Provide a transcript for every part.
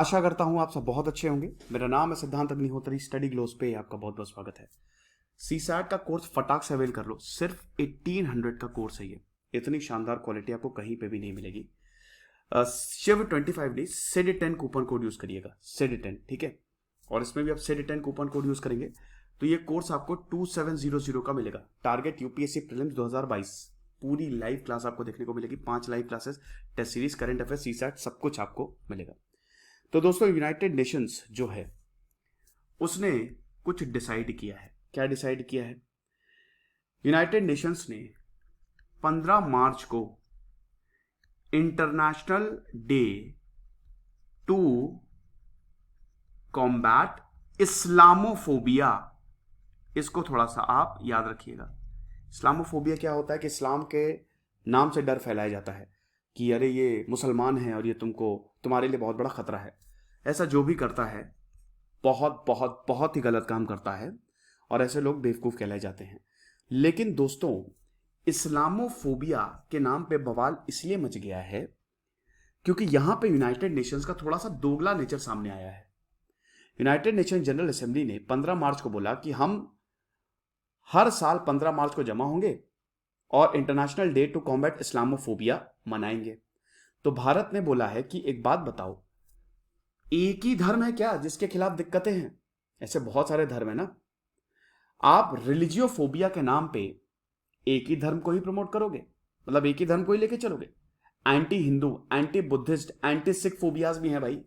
आशा करता हूँ आप सब बहुत अच्छे होंगे। मेरा नाम है सिद्धांत अग्निहोत्री। स्टडी ग्लोस पे आपका बहुत बहुत स्वागत है। सीसैट का कोर्स फटाक से अवेल कर लो। सिर्फ 1800 का कोर्स है ये। इतनी शानदार क्वालिटी आपको कहीं पे भी नहीं मिलेगी। शिव 25 डे सेड10 कूपन कोड यूज करिएगा। सेड10, ठीक है। और इसमें भी आप सेड10 कूपन कोड यूज करेंगे तो ये कोर्स आपको 2700 का मिलेगा। टारगेट यूपीएससी प्रीलिम्स 2022 पूरी लाइव क्लास आपको देखने को मिलेगी। 5 live classes, test series, current affair, CSAT, सब कुछ आपको मिलेगा। तो दोस्तों, यूनाइटेड नेशंस जो है उसने कुछ डिसाइड किया है। क्या डिसाइड किया है? यूनाइटेड नेशंस ने 15 मार्च को international day to combat Islamophobia, इसको थोड़ा सा आप याद रखिएगा। इस्लामोफोबिया क्या होता है कि इस्लाम के नाम से डर फैलाया जाता है कि अरे ये मुसलमान हैं और ये तुम्हारे लिए बहुत बड़ा खतरा है। ऐसा जो भी करता है बहुत बहुत बहुत ही गलत काम करता है और ऐसे लोग बेवकूफ कहलाए जाते हैं। लेकिन दोस्तों, इस्लामोफोबिया के नाम पे बवाल इसलिए मच गया है क्योंकि यहां पे यूनाइटेड नेशंस का थोड़ा सा दोगला नेचर सामने आया है। यूनाइटेड नेशन जनरल असेंबली ने 15 मार्च को बोला कि हम हर साल 15 मार्च को जमा होंगे और international day to combat Islamophobia मनाएंगे। तो भारत ने बोला है कि एक बात बताओ, एक ही धर्म है क्या जिसके खिलाफ दिक्कतें हैं? ऐसे बहुत सारे धर्म है ना। आप रिलीजियोफोबिया के नाम पे एक ही धर्म को ही प्रमोट करोगे, मतलब एक ही धर्म को ही लेके चलोगे। Anti Hindu, anti Buddhist, anti Sikh phobias भी हैं भाई।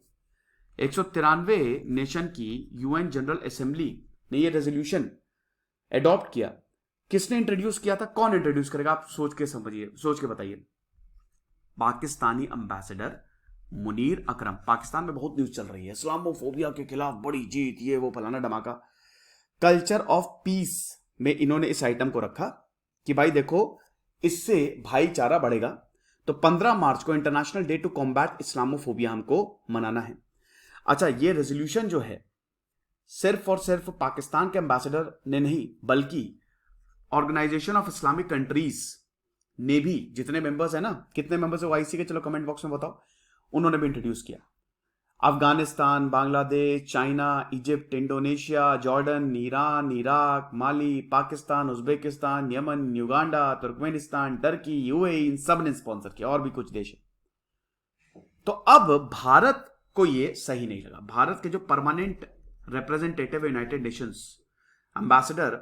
193 नेशन की यूएन जनरल असेंबली ने ये रेजोल्यूशन एडॉप्ट किया। किसने इंट्रोड्यूस किया था? कौन इंट्रोड्यूस करेगा? आप सोच के समझिए, सोच के बताइए। पाकिस्तानी अंबेसडर मुनीर अकरम। पाकिस्तान में बहुत न्यूज चल रही है इस्लामोफोबिया के खिलाफ बड़ी जीत, ये वो फलाना धमाका। कल्चर ऑफ पीस में इन्होंने इस आइटम को रखा कि भाई देखो, इससे भाईचारा बढ़ेगा। तो 15 मार्च को international day to combat Islamophobia हमको मनाना है। अच्छा, ये रेजोल्यूशन जो है सिर्फ और सिर्फ पाकिस्तान के अंबेसडर ने नहीं, बल्कि ऑर्गेनाइजेशन ऑफ इस्लामिक कंट्रीज ने भी, जितने मेंबर्स है ना, कितने मेंबर्स है ओआईसी के, चलो कमेंट बॉक्स में बताओ, उन्होंने भी इंट्रोड्यूस किया। Afghanistan, Bangladesh, China, Egypt, Indonesia, Jordan, Iran, Iraq, Mali, Pakistan, Uzbekistan, Yemen, Uganda, Turkmenistan, Turkey, UAE, इन सब ने स्पॉन्सर किया और भी कुछ देश है। तो अब भारत को ये सही नहीं लगा। भारत के जो permanent representative United Nations ambassador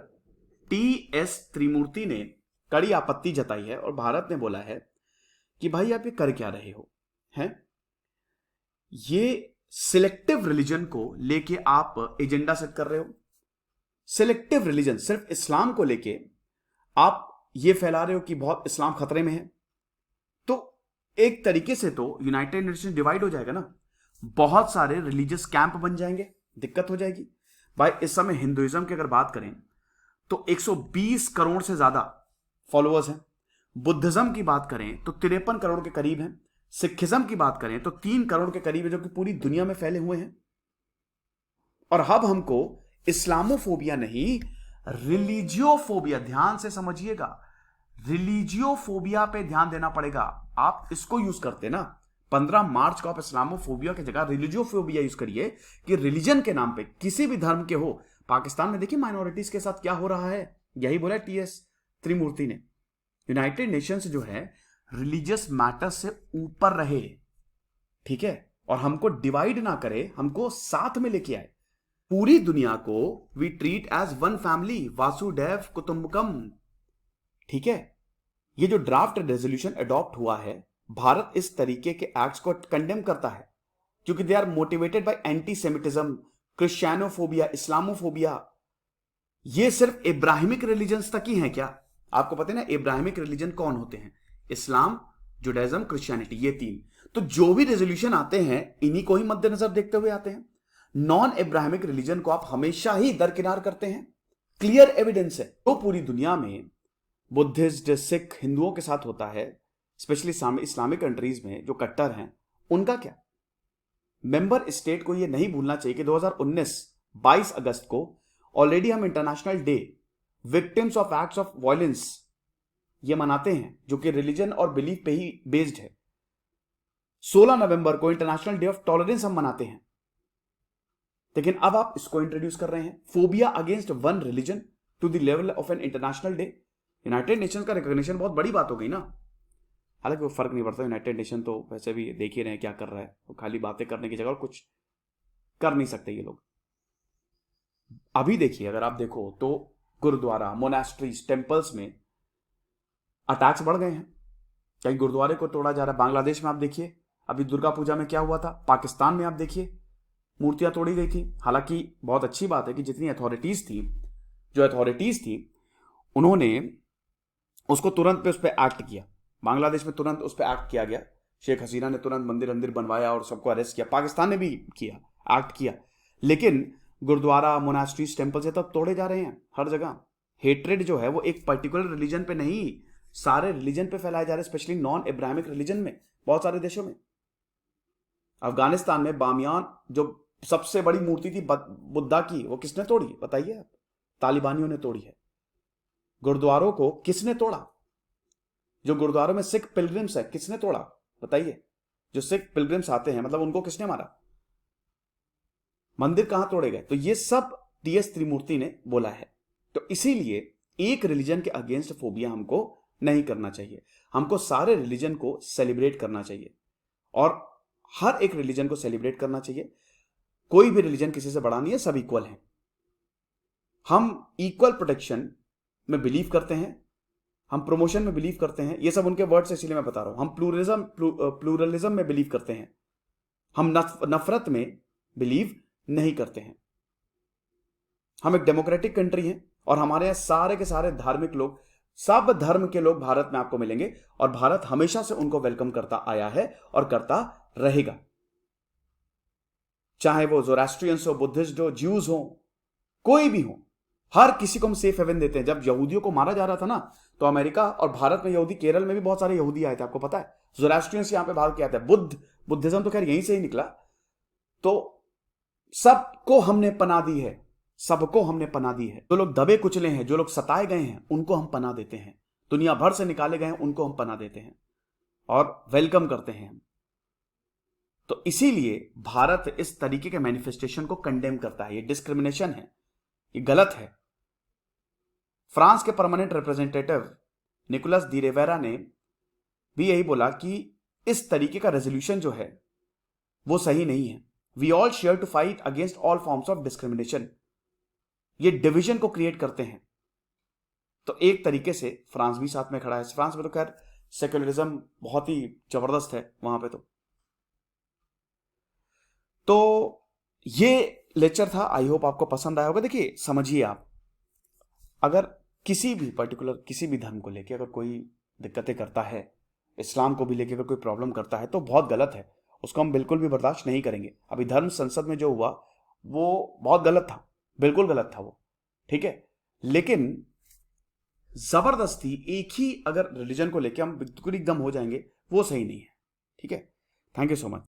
T S. Tirumurti ने कड़ी आपत्ति जताई है और भारत ने बोला है कि भाई आप ये कर क्या रहे हो, हैं? ये सिलेक्टिव रिलीजन को लेके आप एजेंडा सेट कर रहे हो। सिलेक्टिव रिलीजन, सिर्फ इस्लाम को लेके आप ये फैला रहे हो कि बहुत इस्लाम खतरे में है। तो एक तरीके से तो यूनाइटेड नेशन डिवाइड हो जाएगा ना, बहुत सारे रिलीजियस कैंप बन जाएंगे, दिक्कत हो जाएगी। भाई इस समय हिंदुइज्म की अगर बात करें तो 120 करोड़ से ज्यादा फॉलोअर्स हैं। बुद्धिज्म की बात करें तो 53 करोड़ के करीब हैं। सिखिज्म की बात करें तो 3 करोड़ के करीब है, जो कि पूरी दुनिया में फैले हुए हैं। और अब हमको इस्लामोफोबिया नहीं, रिलीजियोफोबिया, ध्यान से समझिएगा, रिलीजियोफोबिया पे ध्यान देना पड़ेगा। आप इसको यूज करते ना, 15 मार्च को आप इस्लामोफोबिया की जगह रिलीजियोफोबिया यूज करिए कि रिलीजन के नाम पे किसी भी धर्म के हो। पाकिस्तान में देखिए माइनॉरिटीज के साथ क्या हो रहा है, यही बोला टी.एस. त्रिमूर्ति ने। यूनाइटेड नेशंस जो है रिलीजियस मैटर्स से ऊपर रहे, ठीक है, और हमको डिवाइड ना करे, हमको साथ में लेके आए। पूरी दुनिया को we treat as one family, वासुदेव कुटुंबकम, ठीक है। ये जो ड्राफ्ट रेजोल्यूशन अडॉप्ट हुआ है, भारत इस तरीके के एक्ट्स को कंडेम करता है क्योंकि they are motivated by anti semitism, christianophobia, islamophobia. ये सिर्फ इब्राहिमिक रिलीजन्स तक ही है क्या? आपको पता है ना इब्राहिमिक रिलीजन कौन होते हैं? इस्लाम, जुडाइज्म, क्रिश्चियनिटी, ये तीन। तो जो भी रेजोल्यूशन आते हैं इन्हीं को ही मद्देनजर देखते हुए आते हैं। नॉन इब्राहिमिक रिलीजन को आप हमेशा ही दरकिनार करते हैं। क्लियर एविडेंस है। तो पूरी दुनिया में बुद्धिस्ट, सिख, हिंदुओं के साथ होता है, स्पेशली इस्लामिक कंट्रीज में जो कट्टर हैं, उनका क्या? मेंबर स्टेट को यह नहीं भूलना चाहिए कि 2019 22 अगस्त को ऑलरेडी हम international day victims of acts of violence ये मनाते हैं, जो कि रिलीजन और बिलीफ पे ही बेस्ड है। 16 नवंबर को इंटरनेशनल डे ऑफ टॉलरेंस हम मनाते हैं, लेकिन अब आप इसको इंट्रोड्यूस कर रहे हैं, phobia against one religion to the level of an international day. United Nation का रिकॉग्निशन बहुत बड़ी बात हो गई ना। हालांकि वो फर्क नहीं पड़ता, यूनाइटेड नेशन तो वैसे भी देख ही रहे हैं क्या कर रहा है, वो खाली बातें करने की जगह कुछ कर नहीं सकते ये लोग। अभी देखिए, अगर आप देखो तो गुरुद्वारा, मोनास्ट्रीज, टेम्पल्स में अटैक्स बढ़ गए हैं, कई गुरुद्वारे को तोड़ा जा रहा है। बांग्लादेश में आप देखिए, अभी दुर्गा पूजा में क्या हुआ था, पाकिस्तान में आप देखिए मूर्तियां तोड़ी गई थी। हालांकि बहुत अच्छी बात है कि जितनी अथॉरिटीज थी उन्होंने उसको तुरंत पे उस पर एक्ट किया। बांग्लादेश में तुरंत उस पर एक्ट किया गया, शेख हसीना ने तुरंत मंदिर बनवाया और सबको अरेस्ट किया। पाकिस्तान ने भी किया, एक्ट किया। लेकिन गुरुद्वारा, मोनास्ट्रीज, टेम्पल से तब तोड़े जा रहे हैं हर जगह। हेट्रेड जो है वो एक पर्टिकुलर रिलीजन पे नहीं, सारे रिलीजन पे फैलाए जा रहे हैं, स्पेशली नॉन इब्राहिमिक रिलीजन में, बहुत सारे देशों में। अफगानिस्तान में बामियान, जो सबसे बड़ी मूर्ति थी बुद्धा की, वो किसने तोड़ी बताइए आप? तालिबानियों ने तोड़ी है। गुरुद्वारों को किसने तोड़ा? जो गुरुद्वारों में सिख पिलग्रिम्स है, किसने तोड़ा बताइए? जो सिख पिलग्रिम्स आते हैं, मतलब उनको किसने मारा? मंदिर कहां तोड़े गए? तो ये सब टीएस त्रिमूर्ति ने बोला है। तो इसीलिए एक रिलीजन के अगेंस्ट फोबिया हमको नहीं करना चाहिए, हमको सारे रिलीजन को सेलिब्रेट करना चाहिए और हर एक रिलीजन को सेलिब्रेट करना चाहिए। कोई भी रिलीजन किसी से बड़ा नहीं है, सब इक्वल हैं। हम इक्वल प्रोटेक्शन में बिलीव करते हैं, हम प्रमोशन में बिलीव करते हैं। ये सब उनके वर्ड्स, इसलिए मैं बता रहा हूं। हम प्लूरलिज्म में बिलीव करते हैं, हम नफरत में बिलीव नहीं करते हैं। हम एक डेमोक्रेटिक कंट्री हैं और हमारे यहां सारे के सारे धार्मिक लोग, सब धर्म के लोग भारत में आपको मिलेंगे और भारत हमेशा से उनको वेलकम करता आया है और करता रहेगा। चाहे वो ज़ोरास्ट्रियंस हो, बुद्धिस्ट हो, ज्यूज हो, कोई भी हो, हर किसी को हम सेफ हेवन देते हैं। जब यहूदियों को मारा जा रहा था ना, तो अमेरिका और भारत में यहूदी, केरल में भी बहुत सारे यहूदी आए थे, आपको पता है। ज़ोरास्ट्रियंस यहां पे भाग के आते हैं, बुद्धिज्म तो खैर यहीं से ही निकला। तो सबको हमने पनाह दी है, सबको हमने पनाह दी है। जो लोग दबे कुचले हैं, जो लोग सताए गए हैं, उनको हम पनाह देते हैं। दुनिया भर से निकाले गए हैं, उनको हम पनाह देते हैं और वेलकम करते हैं हम। तो इसीलिए भारत इस तरीके के मैनिफेस्टेशन को कंडेम करता है। ये डिस्क्रिमिनेशन है, ये गलत है। फ्रांस के परमानेंट रिप्रेजेंटेटिव निकोलस दी रिवेरा ने भी यही बोला कि इस तरीके का रेजोल्यूशन जो है वो सही नहीं है। We all share to fight against all forms of discrimination. ये डिवीजन को क्रिएट करते हैं। तो एक तरीके से फ्रांस भी साथ में खड़ा है। फ्रांस में तो खैर सेक्युलरिज्म बहुत ही जबरदस्त है वहां पे। तो ये लेक्चर था, आई होप आपको पसंद आया होगा। देखिए, समझिए आप, अगर किसी भी पर्टिकुलर, किसी भी धर्म को लेके अगर कोई दिक्कतें करता है, इस्लाम को भी लेके अगर कोई प्रॉब्लम करता है, तो बहुत गलत है, उसको हम बिल्कुल भी बर्दाश्त नहीं करेंगे। अभी धर्म संसद में जो हुआ वो बहुत गलत था, बिल्कुल गलत था वो, ठीक है। लेकिन जबरदस्ती एक ही अगर रिलीजन को लेके हम बिल्कुल एकदम हो जाएंगे, वो सही नहीं है, ठीक है। Thank you so much.